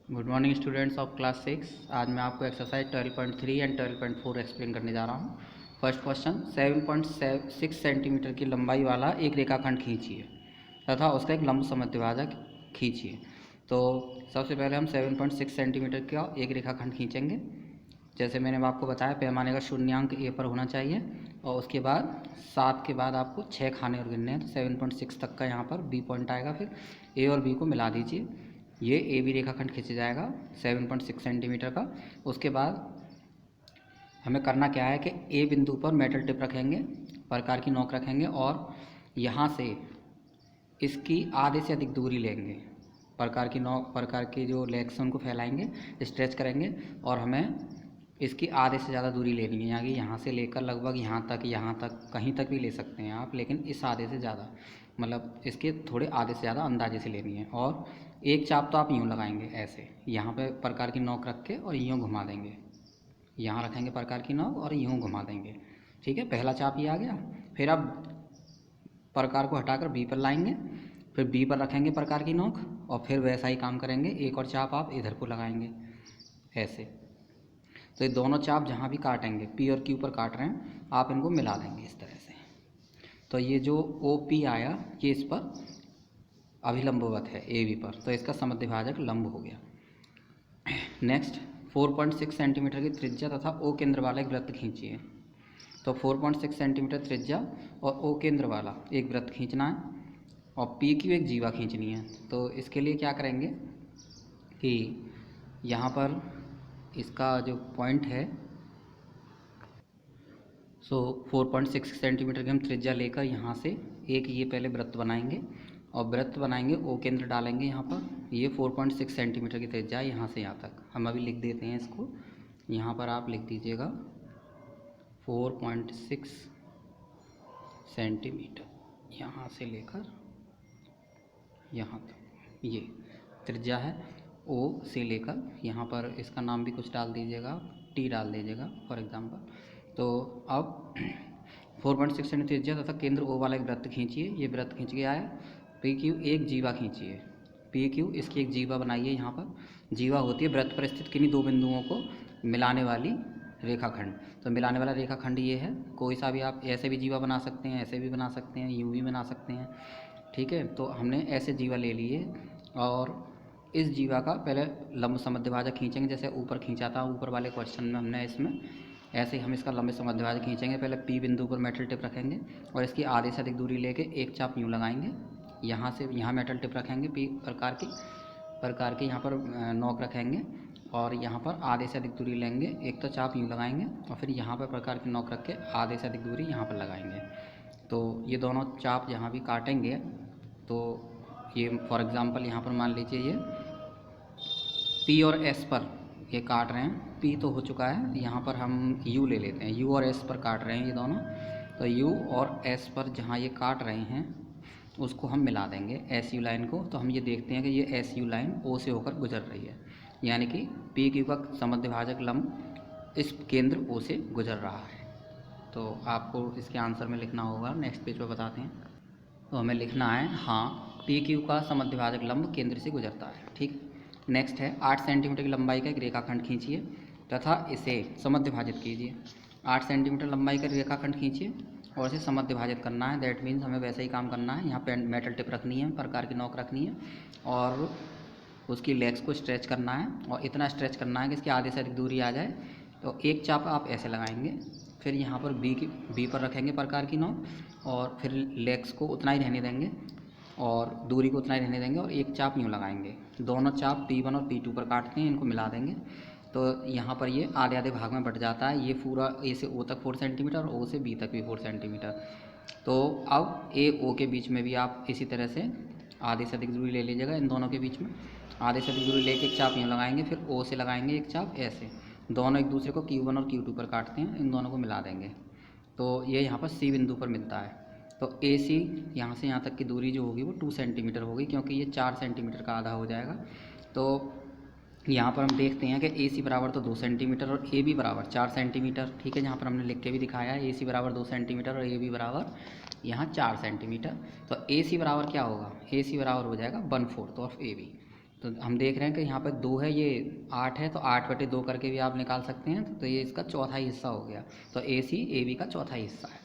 Good morning students of class 6। आज मैं आपको एक्सरसाइज 12.3 एंड 12.4 एक्सप्लेन करने जा रहा हूँ। फर्स्ट क्वेश्चन, 7.6 सेंटीमीटर की लंबाई वाला एक रेखाखंड खींचिए तथा उसका एक लंब समद्विभाजक खींचिए। तो सबसे पहले हम 7.6 सेंटीमीटर का एक रेखाखंड खींचेंगे। जैसे मैंने आपको बताया, पैमाने का शून्यांक ए पर होना चाहिए और उसके बाद 7 के बाद आपको 6 खाने और गिनने हैं। तो 7.6 तक का यहाँ पर बी पॉइंट आएगा, फिर ए और बी को मिला दीजिए, ये ए बी रेखाखंड खींच जाएगा 7.6 सेंटीमीटर का। उसके बाद हमें करना क्या है कि ए बिंदु पर मेटल टिप रखेंगे, प्रकार की नोक रखेंगे और यहाँ से इसकी आधे से अधिक दूरी लेंगे। प्रकार की नोक, प्रकार की जो लेग्स उनको फैलाएंगे, स्ट्रेच करेंगे और हमें इसकी आधे से ज़्यादा दूरी लेनी है। यानी यहाँ से लेकर लगभग यहाँ तक कहीं तक भी ले सकते हैं आप, लेकिन इस आधे से ज़्यादा, मतलब इसके थोड़े आधे से ज़्यादा अंदाजे से लेनी है। और एक चाप तो आप यूँ लगाएंगे ऐसे, यहाँ पे प्रकार की नोक रख के और यूँ घुमा देंगे, यहाँ रखेंगे प्रकार की नोक और यूँ घुमा देंगे। ठीक है, पहला चाप ये आ गया। फिर अब प्रकार को हटाकर बी पर लाएंगे, फिर बी पर रखेंगे प्रकार की नोक और फिर वैसा ही काम करेंगे। एक और चाप आप इधर को लगाएंगे ऐसे। तो ये दोनों चाप जहाँ भी काटेंगे, पी और क्यू पर काट रहे हैं, आप इनको मिला देंगे इस तरह से। तो ये जो ओ पी आया, ये इस पर अभिलंबवत है ए बी पर, तो इसका समद्विभाजक लंब हो गया। नेक्स्ट, 4.6 सेंटीमीटर की त्रिज्या तथा ओ केंद्र वाला एक वृत्त खींचिए। तो 4.6 सेंटीमीटर त्रिज्या और ओ केंद्र वाला एक वृत्त खींचना है और पी क्यू एक जीवा खींचनी है। तो इसके लिए क्या करेंगे कि यहाँ पर इसका जो पॉइंट है, 4.6 सेंटीमीटर की हम त्रिज्या लेकर यहाँ से एक ये पहले वृत्त बनाएंगे और वृत्त बनाएंगे, ओ केंद्र डालेंगे यहाँ पर। ये 4.6 सेंटीमीटर की त्रिज्या है यहाँ से यहाँ तक। हम अभी लिख देते हैं इसको, यहाँ पर आप लिख दीजिएगा 4.6 सेंटीमीटर यहाँ से लेकर यहाँ तक, ये त्रिज्या है ओ से लेकर यहाँ पर। इसका नाम भी कुछ डाल दीजिएगा, टी डाल दीजिएगा फॉर एग्जांपल। तो अब 4.6 सेंटीमीटर त्रिज्या तथा केंद्र ओ वाला एक वृत्त खींचिए। ये वृत्त खींच के आया। पी क्यू एक जीवा खींचिए, पी क्यू इसकी एक जीवा बनाइए। यहाँ पर जीवा होती है वृत्त पर स्थित किन्हीं दो बिंदुओं को मिलाने वाली रेखाखंड। तो मिलाने वाला रेखाखंड ये है। कोई सा भी आप ऐसे भी जीवा बना सकते हैं, ऐसे भी बना सकते हैं, यूं भी बना सकते हैं। ठीक है, तो हमने ऐसे जीवा ले लिए और इस जीवा का पहले लंब समद्विभाजक खींचेंगे, जैसे ऊपर खींचा था ऊपर वाले क्वेश्चन में हमने। इसमें ऐसे ही हम इसका लंब समद्विभाजक खींचेंगे। पहले पी बिंदु पर मेटल टिप रखेंगे और इसकी आधे से अधिक दूरी लेके एक चाप यूँ लगाएंगे। यहाँ से यहाँ मेटल टिप रखेंगे पी प्रकार की यहाँ पर नोक रखेंगे और यहाँ पर आधे से अधिक दूरी लेंगे, एक तो चाप यूँ लगाएंगे और फिर यहाँ पर प्रकार की नोक रख के आधे से अधिक दूरी यहाँ पर लगाएंगे। तो ये दोनों चाप जहाँ भी काटेंगे, तो ये फॉर एग्ज़ाम्पल यहाँ पर मान लीजिए ये पी और एस पर ये काट रहे हैं। पी तो हो चुका है, यहाँ पर हम यू ले लेते हैं। यू और एस पर काट रहे हैं ये दोनों। तो यू और एस पर जहाँ ये काट रहे हैं उसको हम मिला देंगे एस यू लाइन को। तो हम ये देखते हैं कि ये एस यू लाइन ओ से होकर गुजर रही है, यानी कि पी क्यू का समद्विभाजक लंब इस केंद्र ओ से गुजर रहा है। तो आपको इसके आंसर में लिखना होगा, नेक्स्ट पेज पर बताते हैं। तो हमें लिखना है हाँ, पी क्यू का समद्विभाजक लंब केंद्र से गुजरता है। ठीक, नेक्स्ट है 8 सेंटीमीटर की लंबाई का एक रेखाखंड खींचिए तथा इसे समद्विभाजित कीजिए। 8 सेंटीमीटर लंबाई का रेखाखंड खींचिए और इसे समद्विभाजित करना है। दैट मीन्स हमें वैसे ही काम करना है। यहाँ पे मेटल टिप रखनी है, प्रकार की नोक रखनी है और उसकी लेग्स को स्ट्रेच करना है और इतना स्ट्रेच करना है कि इसकी आधे से अधिक दूरी आ जाए। तो एक चाप आप ऐसे लगाएंगे, फिर यहाँ पर बी पर रखेंगे प्रकार की नोक और फिर लेग्स को उतना ही रहने देंगे और दूरी को उतना ही रहने देंगे और एक चाप यूँ लगाएंगे। दोनों चाप P1 और P2 पर काटते हैं, इनको मिला देंगे। तो यहाँ पर ये आधे आधे भाग में बट जाता है। ये पूरा ए से ओ तक 4 सेंटीमीटर और ओ से बी तक भी 4 सेंटीमीटर। तो अब ए ओ के बीच में भी आप इसी तरह से आधे से अधिक दूरी ले लीजिएगा। इन दोनों के बीच में आधे से अधिक दूरी लेके एक चाप यूँ लगाएंगे, फिर ओ से लगाएंगे एक चाप ऐसे। दोनों एक दूसरे को Q1 और Q2 पर काटते हैं, इन दोनों को मिला देंगे। तो ये यहाँ पर सी बिंदु पर मिलता है। तो ए सी यहाँ से यहाँ तक की दूरी जो होगी वो 2 सेंटीमीटर होगी, क्योंकि ये 4 सेंटीमीटर का आधा हो जाएगा। तो यहाँ पर हम देखते हैं कि ए सी बराबर तो 2 सेंटीमीटर और ए बी बराबर 4 सेंटीमीटर। ठीक है, जहाँ पर हमने लिख के भी दिखाया है ए सी बराबर 2 सेंटीमीटर और ए बी बराबर यहाँ 4 सेंटीमीटर। तो ए सी बराबर क्या होगा, ए सी बराबर हो जाएगा 1/4 ऑफ ए बी। तो हम देख रहे हैं कि यहाँ पर 2 है, ये 8 है, तो 8/2 करके भी आप निकाल सकते हैं। तो ये इसका चौथा हिस्सा हो गया। तो AC AB का चौथा हिस्सा है।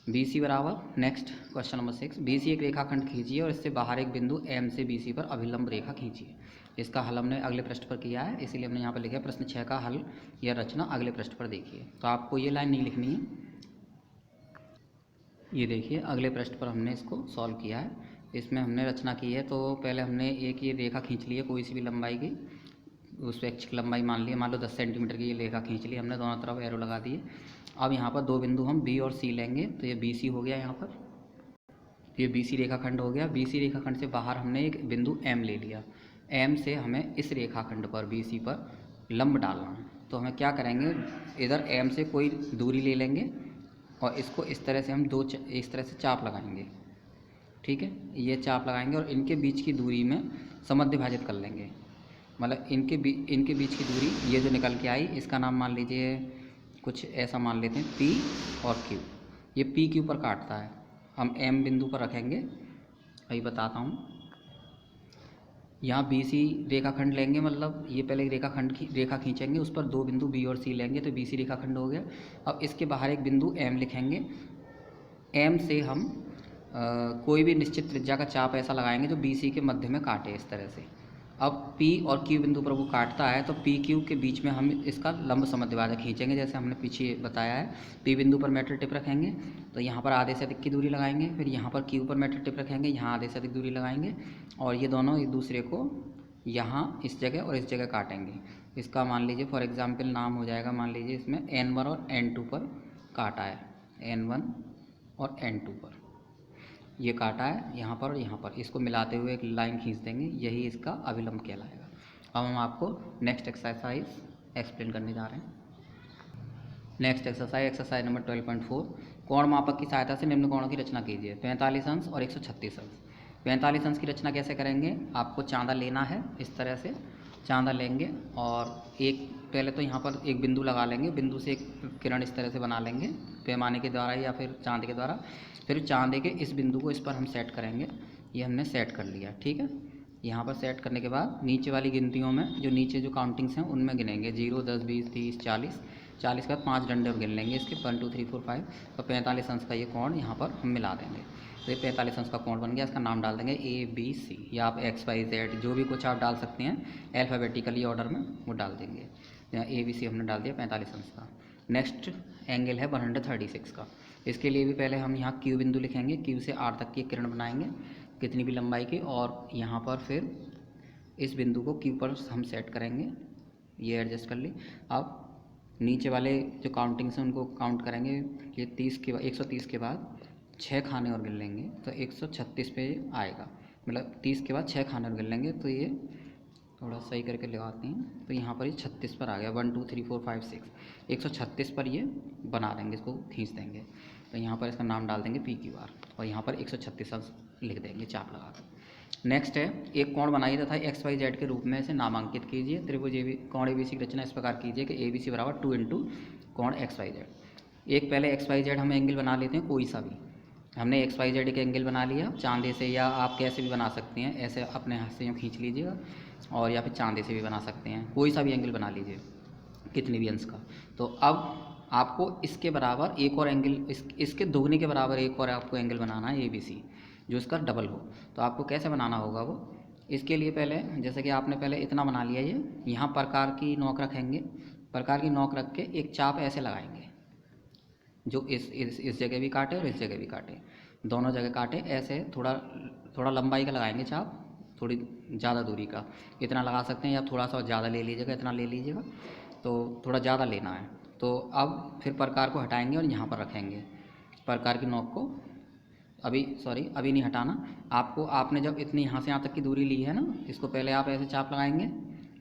BC बराबर, नेक्स्ट क्वेश्चन नंबर 6, BC एक रेखाखंड खींचिए और इससे बाहर एक बिंदु M से BC पर अभिलंब रेखा खींचिए। इसका हल हमने अगले पृष्ठ पर किया है, इसीलिए हमने यहाँ पर लिखा है प्रश्न 6 का हल या रचना अगले पृष्ठ पर देखिए। तो आपको ये लाइन नहीं लिखनी है, ये देखिए अगले पृष्ठ पर हमने इसको सॉल्व किया है। इसमें हमने रचना की है। तो पहले हमने एक ये रेखा खींच ली है कोई सी भी लंबाई की, उस ऐच्छिक लंबाई मान ली, मान लो 10 सेंटीमीटर की ये रेखा खींच ली हमने, दोनों तरफ एरो लगा दिए। अब यहाँ पर 2 बिंदु हम B और C लेंगे। तो ये BC हो गया, यहाँ पर ये BC रेखाखंड हो गया। BC रेखाखंड से बाहर हमने एक बिंदु M ले लिया। M से हमें इस रेखाखंड पर BC पर लंब डालना है। तो हमें क्या करेंगे, इधर M से कोई दूरी ले लेंगे और इसको इस तरह से हम इस तरह से चाप लगाएंगे, ठीक है। ये चाप लगाएंगे और इनके बीच की दूरी में समद्विभाजित विभाजित कर लेंगे। मतलब इनके बीच की दूरी ये जो निकल के आई, इसका नाम मान लीजिए कुछ ऐसा मान लेते हैं P और Q। ये PQ पर काटता है, हम M बिंदु पर रखेंगे। अभी बताता हूँ। यहाँ BC रेखाखंड लेंगे, मतलब ये पहले रेखा खींचेंगे, उस पर 2 बिंदु B और C लेंगे, तो BC रेखाखंड हो गया। अब इसके बाहर एक बिंदु M लिखेंगे। M से हम कोई भी निश्चित त्रिज्या का चाप ऐसा लगाएंगे जो BC के मध्य में काटे, इस तरह से। अब P और Q बिंदु पर वो काटता है, तो PQ के बीच में हम इसका लंब समद्विभाजक खींचेंगे, जैसे हमने पीछे बताया है। P बिंदु पर मेटल टिप रखेंगे, तो यहाँ पर आधे से अधिक की दूरी लगाएंगे। फिर यहाँ पर Q पर मेटल टिप रखेंगे, यहाँ आधे से अधिक दूरी लगाएंगे, और ये दोनों एक दूसरे को यहाँ इस जगह और इस जगह काटेंगे। इसका मान लीजिए फॉर एग्जाम्पल नाम हो जाएगा, मान लीजिए इसमें N1 और N2 पर काटा है, N1 और N2 पर ये काटा है, यहाँ पर और यहाँ पर, इसको मिलाते हुए एक लाइन खींच देंगे, यही इसका अभिलंब कहलाएगा। अब हम आपको नेक्स्ट एक्सरसाइज एक्सप्लेन करने जा रहे हैं। नेक्स्ट एक्सरसाइज नंबर 12.4, कोण मापक की सहायता से निम्न कोणों की रचना कीजिए। 45 अंश और 136 अंश। 45 अंश की रचना कैसे करेंगे, आपको चांदा लेना है, इस तरह से चांदा लेंगे और एक पहले तो यहाँ पर एक बिंदु लगा लेंगे, बिंदु से एक किरण इस तरह से बना लेंगे पैमाने के द्वारा या फिर चांदे के द्वारा। फिर चांदे के इस बिंदु को इस पर हम सेट करेंगे, ये हमने सेट कर लिया, ठीक है। यहाँ पर सेट करने के बाद नीचे वाली गिनतियों में जो नीचे जो काउंटिंग्स हैं उनमें गिनेंगे 0, 10, 20, 30, 40। 40 के बाद 5 डंडे गिन लेंगे इसके, 1, 2, 3, 4, 5। तो 45 अंश का ये कोण यहाँ पर हम मिला देंगे। तो ये 45 अंश का कोण बन गया। इसका नाम डाल देंगे ABC, या आप XYZ जो भी कुछ आप डाल सकते हैं अल्फ़ाबेटिकली ऑर्डर में, वो डाल देंगे। यहाँ ABC हमने डाल दिया 45 अंश का। नेक्स्ट एंगल है 136 का। इसके लिए भी पहले हम यहाँ Q बिंदु लिखेंगे, Q से R तक की एक किरण बनाएंगे कितनी भी लंबाई की, और यहाँ पर फिर इस बिंदु को Q पर हम सेट करेंगे, ये एडजस्ट कर ली। अब नीचे वाले जो काउंटिंग्स हैं उनको काउंट करेंगे, ये 130 के बाद 6 खाने और गिन लेंगे, तो 136 पे आएगा। मतलब 30 के बाद 6 खाने और गिन लेंगे, तो ये थोड़ा सही करके लगाते हैं, तो यहाँ पर ये 36 पर आ गया। 1, 2, 3, 4, 5, 6, 136 पर ये बना देंगे, इसको खींच देंगे। तो यहाँ पर इसका नाम डाल देंगे PQR और यहाँ पर 136 अंश लिख देंगे चाप लगा कर। नेक्स्ट है, एक कोण बनाइए तथा XYZ के रूप में इसे नामांकित कीजिए। त्रिभुज कोण ABC की रचना इस प्रकार कीजिए कि ABC बराबर 2 इंटू कोण XYZ। एक पहले XYZ हम एंगल बना लेते हैं, कोई सा भी। हमने XYZ का एंगल बना लिया चांदे से, या आप कैसे भी बना सकते हैं, ऐसे अपने हाथ से यूँ खींच लीजिएगा, और या फिर चांदे से भी बना सकते हैं, कोई सा भी एंगल बना लीजिए कितनी भी अंश का। तो अब आपको इसके बराबर एक और एंगल, इसके दोगुने के बराबर एक और आपको एंगल बनाना है ABC, जो इसका डबल हो। तो आपको कैसे बनाना होगा वो, इसके लिए पहले जैसे कि आपने पहले इतना बना लिया, ये यहाँ प्रकार की नोक रखेंगे, प्रकार की नोक रख के एक चाप ऐसे लगाएंगे जो इस जगह भी काटे और इस जगह भी काटे, दोनों जगह काटे। ऐसे थोड़ा लंबाई का लगाएंगे चाप, थोड़ी ज़्यादा दूरी का, इतना लगा सकते हैं, या थोड़ा सा ज़्यादा ले लीजिएगा, इतना ले लीजिएगा, तो थोड़ा ज़्यादा लेना है। तो अब फिर प्रकार को हटाएंगे और यहाँ पर रखेंगे प्रकार की नोक को। अभी नहीं हटाना आपको, आपने जब इतनी यहाँ से यहाँ तक की दूरी ली है ना, इसको पहले आप ऐसे चाप लगाएंगे,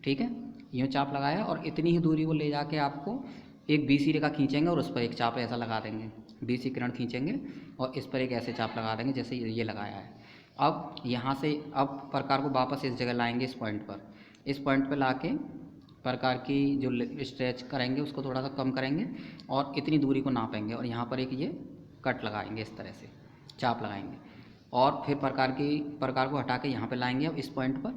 ठीक है, यूँ चाप लगाया, और इतनी ही दूरी को ले जाके आपको एक BC रेखा खींचेंगे और उस पर एक चाप ऐसा लगा देंगे, BC किरण खींचेंगे और इस पर एक ऐसे चाप लगा देंगे जैसे ये लगाया है। अब यहाँ से अब प्रकार को वापस इस जगह लाएंगे, इस पॉइंट पर लाके प्रकार की जो स्ट्रेच करेंगे उसको थोड़ा सा कम करेंगे और इतनी दूरी को नापेंगे, और यहाँ पर एक ये कट लगाएंगे, इस तरह से चाप लगाएंगे। और फिर प्रकार को हटा के यहाँ पे लाएंगे। अब इस पॉइंट पर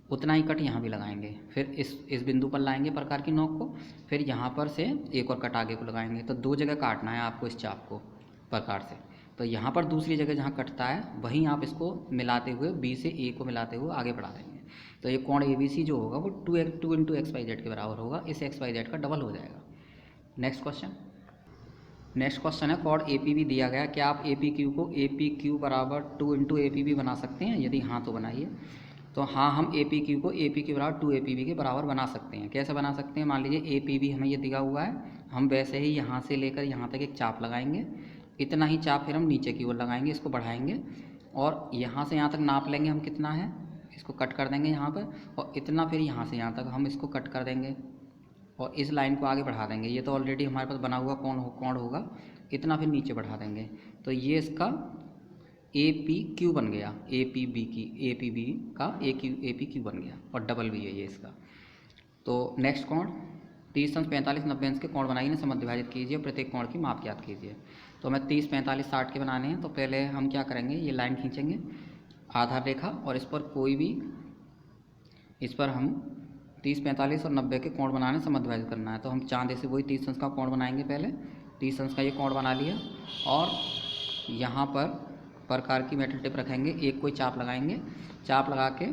उतना ही कट यहाँ भी लगाएंगे, फिर इस बिंदु पर लाएंगे प्रकार की नोक को, फिर यहाँ पर से एक और कट आगे को लगाएंगे। तो 2 जगह काटना है आपको इस चाप को प्रकार से। तो यहाँ पर दूसरी जगह जहाँ कटता है वहीं आप इसको मिलाते हुए बी से ए को मिलाते हुए आगे बढ़ा देंगे। तो ये कोण ABC जो होगा वो 2 इंटू XYZ के बराबर होगा, इस XYZ का डबल हो जाएगा। नेक्स्ट क्वेश्चन है कोण APB दिया गया, क्या आप APQ को APQ बराबर 2 इंटू APB बना सकते हैं? यदि हाँ तो बनाइए। तो हाँ, हम APQ को APQ बराबर 2 APB के बराबर बना सकते हैं। कैसे बना सकते हैं? मान लीजिए APB हमें ये दिया हुआ है, हम वैसे ही यहाँ से लेकर यहाँ तक एक चाप लगाएंगे, इतना ही चाप फिर हम नीचे की ओर लगाएंगे, इसको बढ़ाएंगे और यहाँ से यहाँ तक नाप लेंगे हम कितना है, इसको कट कर देंगे यहाँ पर, और इतना फिर यहाँ से यहाँ तक हम इसको कट कर देंगे और इस लाइन को आगे बढ़ा देंगे। ये तो ऑलरेडी हमारे पास बना हुआ कोण होगा, इतना फिर नीचे बढ़ा देंगे। तो ये इसका APQ बन गया, APB का APQ बन गया और डबल भी है ये इसका। तो नेक्स्ट कोण 30 अंश 45 90 अंश के कोण बनाइए, समझ विभाजित कीजिए, प्रत्येक कोण की माप ज्ञात कीजिए। तो हमें 30 45 60 के बनाने हैं। तो पहले हम क्या करेंगे, ये लाइन खींचेंगे आधार रेखा और इस पर हम 30 45 और 90 के कोण बनाने, समझ विभाजित करना है। तो हम चांदे से वही 30 अंश का कोण बनाएंगे। पहले 30 अंश का ये कोण बना लिया और यहाँ पर प्रकार की मेटल टिप रखेंगे, एक कोई चाप लगाएंगे, चाप लगा के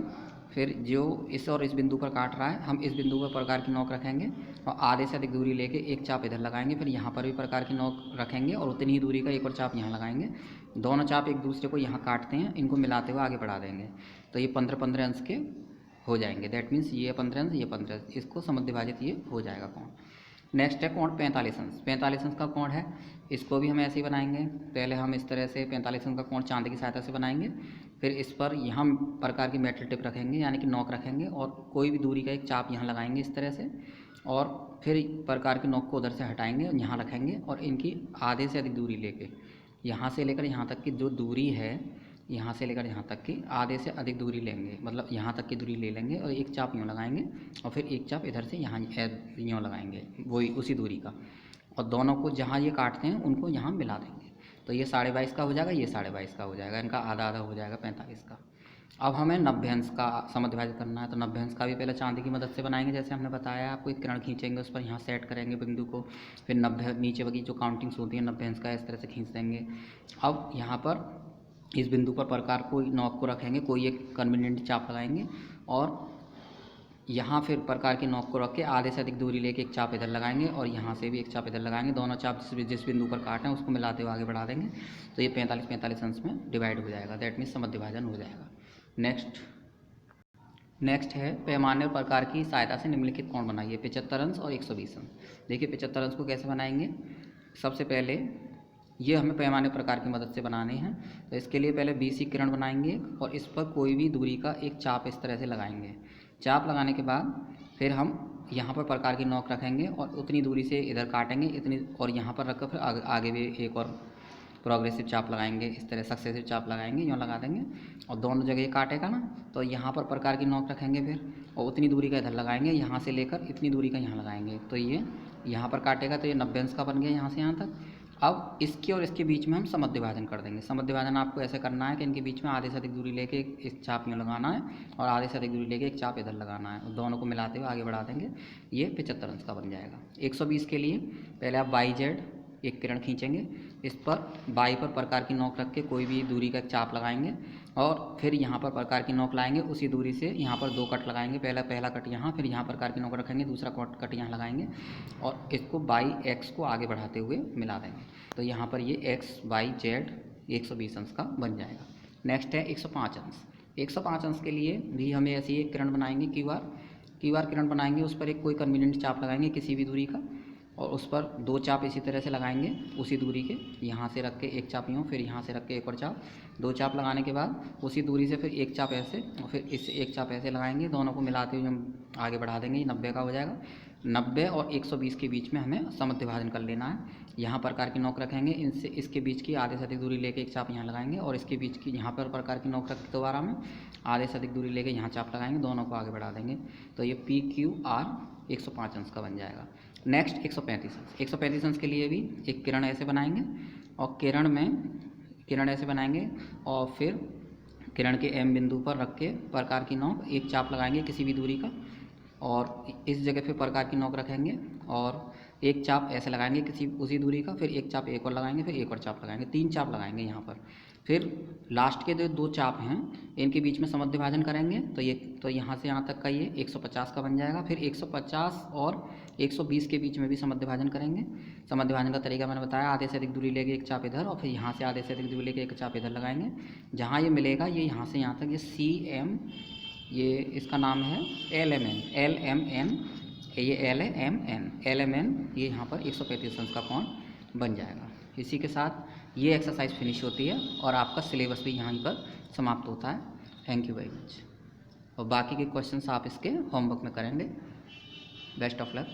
फिर जो इस और इस बिंदु पर काट रहा है, हम इस बिंदु पर प्रकार की नोक रखेंगे और आधे से अधिक दूरी लेके एक चाप इधर लगाएंगे, फिर यहाँ पर भी प्रकार की नोक रखेंगे और उतनी ही दूरी का एक और चाप यहाँ लगाएंगे। दोनों चाप एक दूसरे को यहाँ काटते हैं, इनको मिलाते हुए आगे बढ़ा देंगे। तो ये 15-15 अंश के हो जाएंगे। दैट मीन्स ये 15 अंश, ये 15 अंश, इसको समद्विभाजित ये हो जाएगा कोण। नेक्स्ट है कोण 45 अंश। 45 अंश का कोण है, इसको भी हम ऐसे ही बनाएंगे। पहले हम इस तरह से 45 अंश का कोण चांदी की सहायता से बनाएंगे, फिर इस पर यहाँ प्रकार की मेटल टिप रखेंगे यानी कि नोक रखेंगे और कोई भी दूरी का एक चाप यहाँ लगाएंगे इस तरह से, और फिर प्रकार की नोक को उधर से हटाएंगे और यहाँ रखेंगे और इनकी आधे से अधिक दूरी लेके यहाँ से लेकर यहाँ तक की जो दूरी है, यहाँ से लेकर यहाँ तक की आधे से अधिक दूरी लेंगे, मतलब यहाँ तक की दूरी ले लेंगे और एक चाप यूँ लगाएंगे और फिर एक चाप इधर से यहाँ यूँ लगाएंगे वही उसी दूरी का, और दोनों को जहाँ ये काटते हैं उनको यहाँ मिला देंगे। तो ये 22.5 का हो जाएगा, ये 22.5 का हो जाएगा, इनका आधा आधा हो जाएगा 45 का। अब हमें 90 अंश का समद्विभाजित करना है। तो 90 अंश का भी पहले चांदी की मदद से बनाएंगे, जैसे हमने बताया आपको। एक किरण खींचेंगे, उस पर यहाँ सेट करेंगे बिंदु को, फिर 90 नीचे की जो काउंटिंग्स होती है 90 अंश का इस तरह से खींच देंगे। अब यहाँ पर इस बिंदु पर प्रकार को नोक को रखेंगे, कोई एक कन्वीनियंट चाप लगाएंगे और यहाँ फिर प्रकार की नोक को रख के आधे से अधिक दूरी लेके एक चाप इधर लगाएंगे और यहाँ से भी एक चाप इधर लगाएंगे। दोनों चाप जिस बिंदु पर काटें उसको मिलाते हुए आगे बढ़ा देंगे। तो ये 45-45 अंश में डिवाइड हो जाएगा। दैट मीन्स समद्विभाजन हो जाएगा। नेक्स्ट है पैमाने और प्रकार की सहायता से निम्नलिखित कोण बनाइए, 75 अंश और 120 अंश। देखिए 75 अंश को कैसे बनाएंगे। सबसे पहले ये हमें पैमाने प्रकार की मदद से बनाने हैं। तो इसके लिए पहले BC किरण बनाएंगे और इस पर कोई भी दूरी का एक चाप इस तरह से लगाएंगे। चाप लगाने के बाद फिर हम यहाँ पर प्रकार की नोक रखेंगे और उतनी दूरी से इधर काटेंगे इतनी, और यहाँ पर रखकर फिर आगे भी एक और प्रोग्रेसिव चाप लगाएंगे, इस तरह सक्सेसिव चाप लगाएंगे, यूँ लगा देंगे और दोनों जगह ये काटेगा ना, तो यहाँ पर प्रकार की नोक रखेंगे फिर और उतनी दूरी का इधर लगाएंगे, यहाँ से लेकर इतनी दूरी का यहाँ लगाएंगे। तो ये यहाँ पर काटेगा, तो ये 90 अंश का बन गया यहाँ से यहाँ तक। अब इसके और इसके बीच में हम समद्विभाजन कर देंगे। समद्विभाजन आपको ऐसे करना है कि इनके बीच में आधे से अधिक दूरी लेके एक चाप यूँ लगाना है और आधे से अधिक दूरी लेके एक चाप इधर लगाना है, दोनों को मिलाते हुए आगे बढ़ा देंगे। ये 75 अंश का बन जाएगा। 120 के लिए पहले आप YZ एक किरण खींचेंगे, इस पर बाई पर प्रकार की नोक रख के कोई भी दूरी का चाप लगाएंगे और फिर यहाँ पर प्रकार की नोक लाएंगे, उसी दूरी से यहाँ पर 2 कट लगाएंगे। पहला कट यहाँ, फिर यहाँ प्रकार की नोक रखेंगे, दूसरा कट यहाँ लगाएंगे और इसको बाई X को आगे बढ़ाते हुए मिला देंगे। तो यहाँ पर ये XYZ 120 अंश का बन जाएगा। नेक्स्ट है 105 अंश। 105 अंश के लिए भी हमें ऐसी एक किरण बनाएंगे, QR किरण बनाएंगे। उस पर एक कोई कन्वीनियंट चाप लगाएंगे किसी भी दूरी का और उस पर 2 चाप इसी तरह से लगाएंगे उसी दूरी के, यहाँ से रख के एक चाप यूँ, फिर यहाँ से रख के एक और चाप। 2 चाप लगाने के बाद उसी दूरी से फिर एक चाप ऐसे और फिर इससे एक चाप ऐसे लगाएंगे, दोनों को मिलाते हुए हम आगे बढ़ा देंगे। 90 का हो जाएगा। 90 और 120 के बीच में हमें समद्विभाजन कर लेना है। यहाँ प्रकार की नोक रखेंगे, इनसे इसके बीच की आधे से अधिक दूरी लेके एक चाप यहाँ लगाएंगे और इसके बीच की यहाँ पर प्रकार की नोक रख के दोबारा में आधे से अधिक दूरी लेके यहाँ चाप लगाएंगे, दोनों को आगे बढ़ा देंगे। तो ये PQR 105 अंश का बन जाएगा। नेक्स्ट 135 अंश। 135 अंश के लिए भी एक किरण ऐसे बनाएंगे और किरण में किरण ऐसे बनाएंगे और फिर किरण के एम बिंदु पर रख के प्रकार की नोक एक चाप लगाएंगे किसी भी दूरी का, और इस जगह पे प्रकार की नोक रखेंगे और एक चाप ऐसे लगाएंगे किसी उसी दूरी का, फिर एक चाप एक और लगाएंगे, फिर एक और चाप लगाएंगे, 3 चाप लगाएंगे यहाँ पर। फिर लास्ट के जो 2 चाप हैं इनके बीच में समद्वि भाजन करेंगे, तो यहाँ से यहाँ तक का ये 150 का बन जाएगा। फिर 150 और 120 के बीच में भी समद्वि भाजन करेंगे। समद्वि भाजन का तरीका मैंने बताया, आधे से अधिक दूरी लेके एक चाप इधर और फिर यहाँ से आधे से अधिक दूरी लेके एक चाप इधर लगाएंगे। जहाँ ये मिलेगा ये यहाँ से यहाँ तक ये CM, ये इसका नाम है LMN, ये LMN, ये यहाँ पर 135 अंश का कोण बन जाएगा। इसी के साथ ये एक्सरसाइज फिनिश होती है और आपका सिलेबस भी यहाँ पर समाप्त होता है। Thank you very much. और बाकी के क्वेश्चंस आप इसके होमवर्क में करेंगे। Best of luck.